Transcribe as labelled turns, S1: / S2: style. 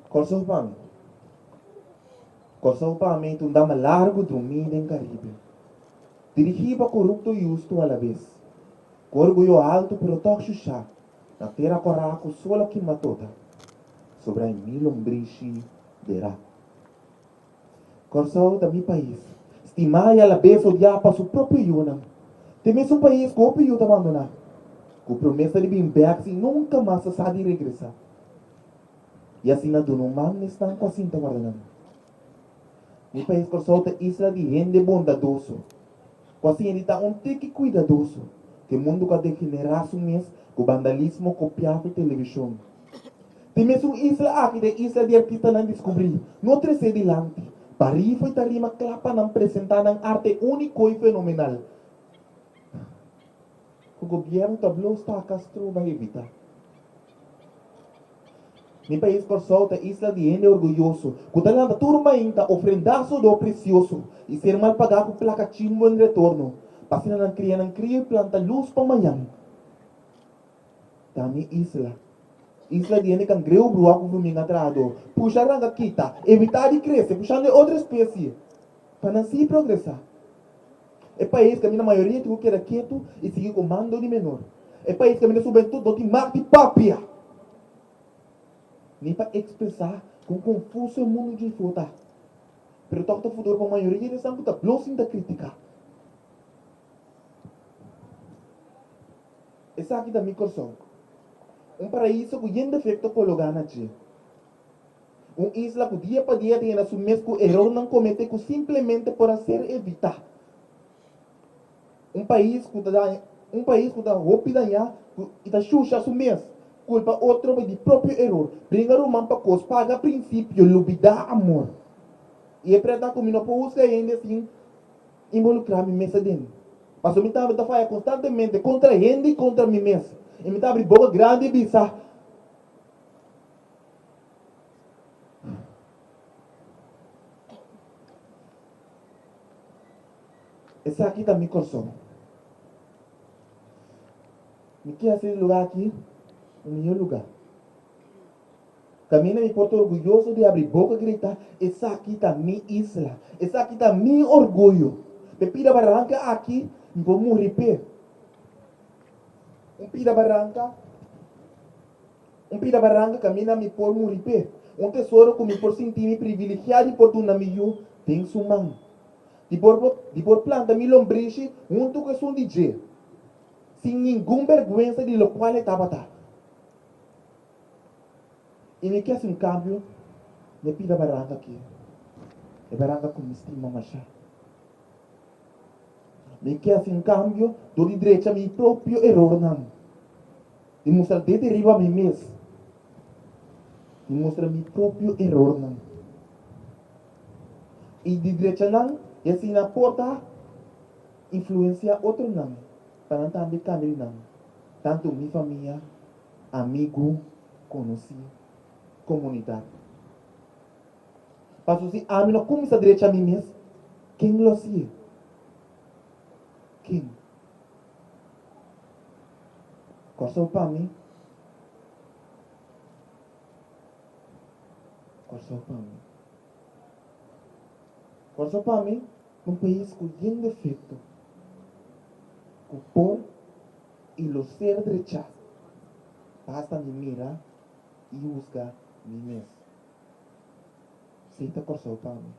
S1: Corso para mim. Corso para mim, tu dá uma largo dormir em Caribe. Dirigiba corrupto e justo a la vez. Orgulho alto pero toxo chá. Na terra coraco solo que matota. Sobre a mil lombrici derá. Corso da mi país. Stimai a la vez odiar para su próprio yunam. Temes um país que o piu abandonar. Com promessa de vir back e nunca mais sa de regressar. E assim na do man estão com a cinta guardando. Mi país corso isla de gente bondadoso. Quase ele está tique cuidadoso. Que o mundo que degenerar su mês com vandalismo copiado televisão. Tem mesmo isla aqui de isla de artista não descobrir. Não trece delante. Paris foi tarima clapa não apresentar não arte único e fenomenal. O governo tablou está a Castro vai evitar. Mi país corso é isla de gente orgulhoso. Cuidando da turma ainda ofrendaço do precioso. E ser mal pagado com placa chimbo em retorno. Passina não cria e planta luz para amanhã. Tami isla. Isla de gente cangreu brua com fuminga atrado. Puxar a kita, evitar de crescer, puxando outra espécie. Para não se progressar. É país que a minha maioria tem que era quieto e seguir comando de menor. É país que a minha juventude não tem mais de papia. Nem para expressar com confuso o mundo de fruta. Pero toca o futuro para a maioria eles estão com blocos da crítica. Essa aqui da minha coração. Paraíso que tem defeito por lugar na tia. Isla que dia para dia tem a sua mesmo erro não comete que simplesmente por ser evitar. País que dá roupa da e da xuxa su mês. Culpa outro de próprio erro. Brinca o man para cos paga princípio, lubida amor. E é para dar comigo para usar ainda assim involucrar me mesa dentro. Mas eu me estava fazendo constantemente contra ele e contra mim mesmo. E me estava abrindo boca grande e bizarra. Esse aqui está meu coração. Me quer esse lugar aqui, o melhor lugar. Camina me porto orgulhoso de abrir boca e gritar, essa aqui está minha isla, essa aqui está meu orgulho. Me pida barranca aqui, me vou morrer pé. Pida barranca, pida barranca, camina me por morrer pé. Tesouro que me por sentir me privilegiado por tu namiyo, tem sua mão. De por planta me lombrice, tu que sou DJ. Sem nenhuma vergonha de lo qual estava tá. E me quer um cambio, me pida barranca aqui. É barranca com me estima machar. Me quer um cambio, do de direita meu próprio erro não. E mostrar de deriva a mim mesmo. E mostrar meu próprio erro não. E de direita não, e assim na porta, influencia outro não. Para não também cambiar não. Tanto minha família, amigo, conhecido, comunidade. Mas se a mim não começa a direita a mim mesmo, quem lo sigue? Quem? Corso para mim. Corso para mim. Corso para mim, país que tem defeito. Que por e lo ser derecha. Basta me mirar e buscar mim mesmo. Seita corso para mim.